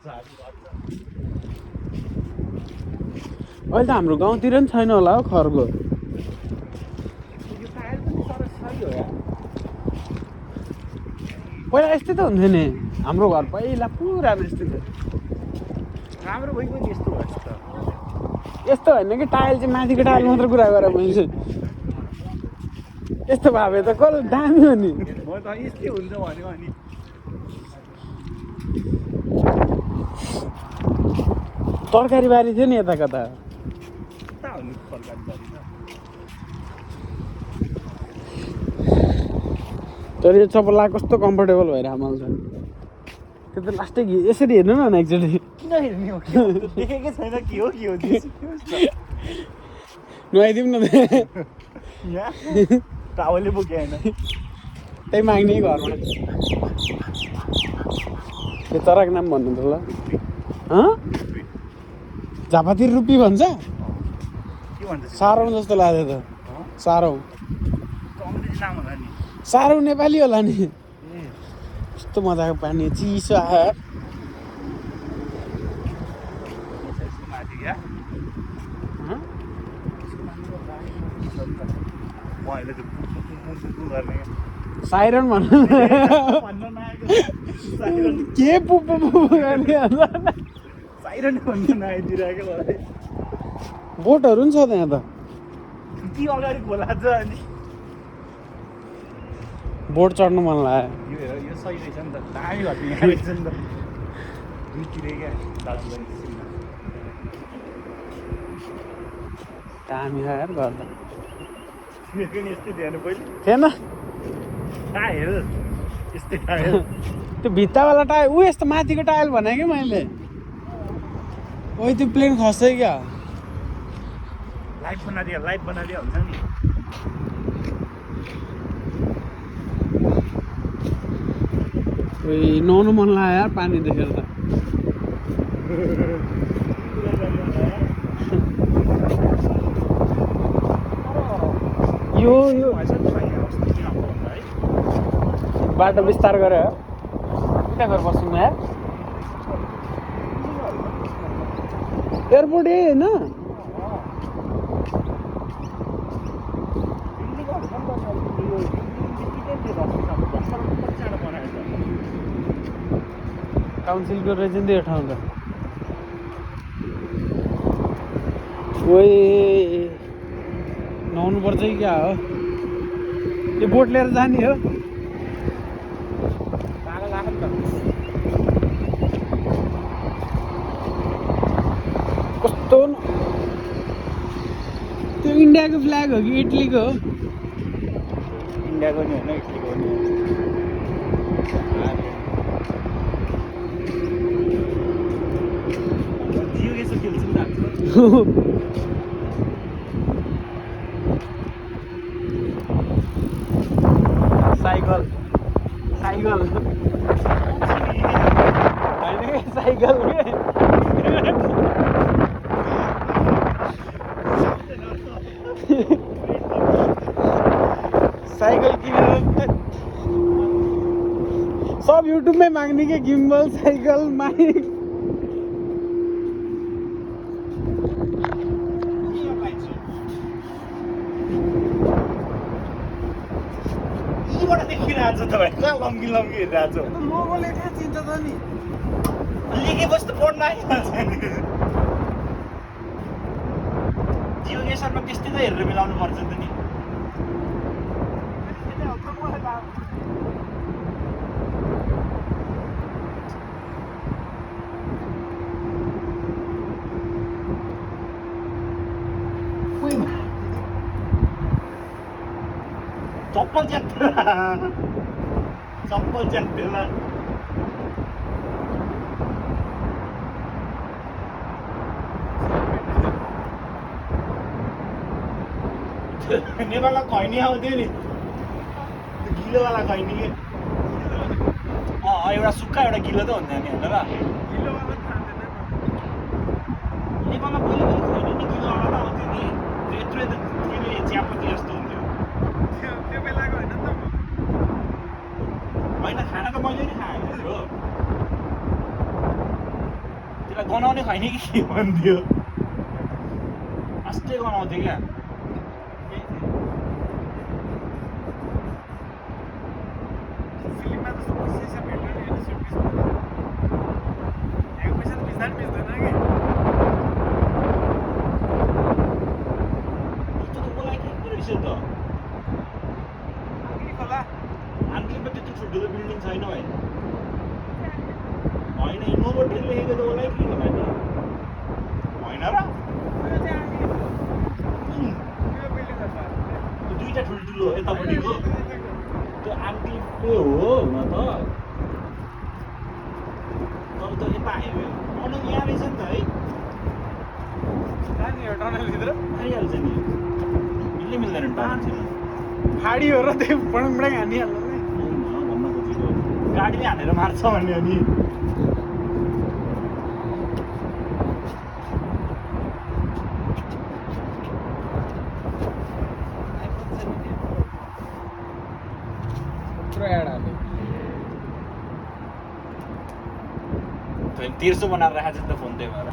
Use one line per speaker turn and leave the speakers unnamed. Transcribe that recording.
अहिले त हाम्रो गाउँतिर पनि छैन होला हौ खरको। पहिला यस्तै त हुन्थ्यो नि हाम्रो घर पहिला पुरानो यस्तै थियो।
राम्रो भइगयो यस्तो भएछ त।
यस्तो होइन कि टाइल चाहिँ माथिको टाइल मात्र कुरा गरेँ मैले। यस्तो भए त कल दामी हो नि।
म त यस्तै हुन्छ भन्यो अनि
तरकारी बारी थियो नि यता कता।
कता हुनु सरकारी बारी त।
तर यो चप्पल कस्तो कम्फर्टेबल भएर आमाल्छ। त्यो त लास्टै यसरी हेर्नु न एकचोटि।
किन हेर्ने हो देखेकै छैन के हो
नुहाइदिउँ न
यहाँ टावलले बोके होइन
त्यही माग्ने घरमा। त्यो चराको नाम भन्नु त ल। झापातिर रुपी भन्छ।
के भन्छ
सारौँ जस्तो लाग्यो त। सारौँ
अङ्ग्रेजी नाम होला नि।
सारौँ नेपाली होला नि। कस्तो मजाको पानी चिसो आयो। साइरन भन्नु के पुप्पु गर्ने
साइरन भन्नु नआइदिरहेको मलाई।
बोटहरू पनि छ त्यहाँ त।
कि अगाडि खोला छ अनि
बोट चढ्नु मन लाग्यो।
यो हेर यो सही रहेछ नि त। दामी घर यहाँ रहेछ नि त। दुईतिर क्या दार्जिलिङ
दामी हो यार घर त।
मेरो नि यस्तै ध्यान पहिले
थिएन
टायर यस्तै टायर
त्यो भित्तावाला टायल ऊ यस्तो माथिको टायल भने कि मैले। ओ त्यो प्लेन खस्छ क्या।
लाइट बनाइदियो हुन्छ नि।
नुहाउनु मन लाग्यो यार पानी देखेर त। यो बाटो विस्तार गरे हो। उता गएर बस्नु यार। एयरपोर्ट यही होइन। काउन्सिलको रहेछ नि त्यो ठाउँ त। ओइ नुहाउनु पर्छ कि क्या हो। यो बोट लिएर जाने हो। कस्तो त्यो इन्डियाको फ्ल्याग हो कि इटलीको हो।
इन्डियाको नि होइन इटलीको नि जियो यसो खेल्छु नि
साइकल साइकल होइन कि साइकल के साइकल किनेर सब युट्युबमै माग्ने के गिम्बल साइकल माइक।
देखिरहेको छ तपाईँ कहाँ लम्की हेरिरहेको छ।
लोगोले कहाँ चिन्छ त नि।
लेखेपछि त पढ्न आइहाल्छ नि। जियोगेसनमा त्यस्तै त हेरेर मिलाउनु पर्छ त नि। चप्पल च्यात्तेला नेपालमा खैनी आउँथ्यो नि गिलोवाला खैनी के एउटा सुक्खा एउटा गिलो त हुन्थ्यो नि होइन र नेपालमा पहिले खैनी नि गिलोवाला त आउँथ्यो नि यत्रो गिलो चियापत्ती जस्तो हुन्थ्यो
त्यो बेलाको होइन नि त।
होइन खाना त मैले नि खाएको हो त्यसलाई गनाउने छैन कि के भन्थ्यो अस्ति गनाउँथ्यो क्या
फिल्ममा त पैसा भेट्यो नि होइन सुटकेसमा पैसा त बिस्तारै बेच्दैन कि
मलाई के रहेछ त
खोला
आन्टीमा त्यत्रो ठुल्ठुलो बिल्डिङ छैन भाइ होइन इनोभेटर लेखेको त उसलाई के होला नि होइन र दुईवटा ठुल्ठुलो यतापट्टिको त्यो आन्टीको हो हुन त तर त यता हाइवे अनु यहाँ रहेछ नि त है
टनलभित्र
आइहाल्छ नि मिल्दै मिल्दैन टाढा
फाडी हो र त्यो बडङबडङ हानिहाल्नु नि
भन्न खोजेको गाडीले हानेर मार्छ भन्ने अनि
पुरो एड हाल्यो
1300 बनाएर राखेको छ नि त फोन त्यही भएर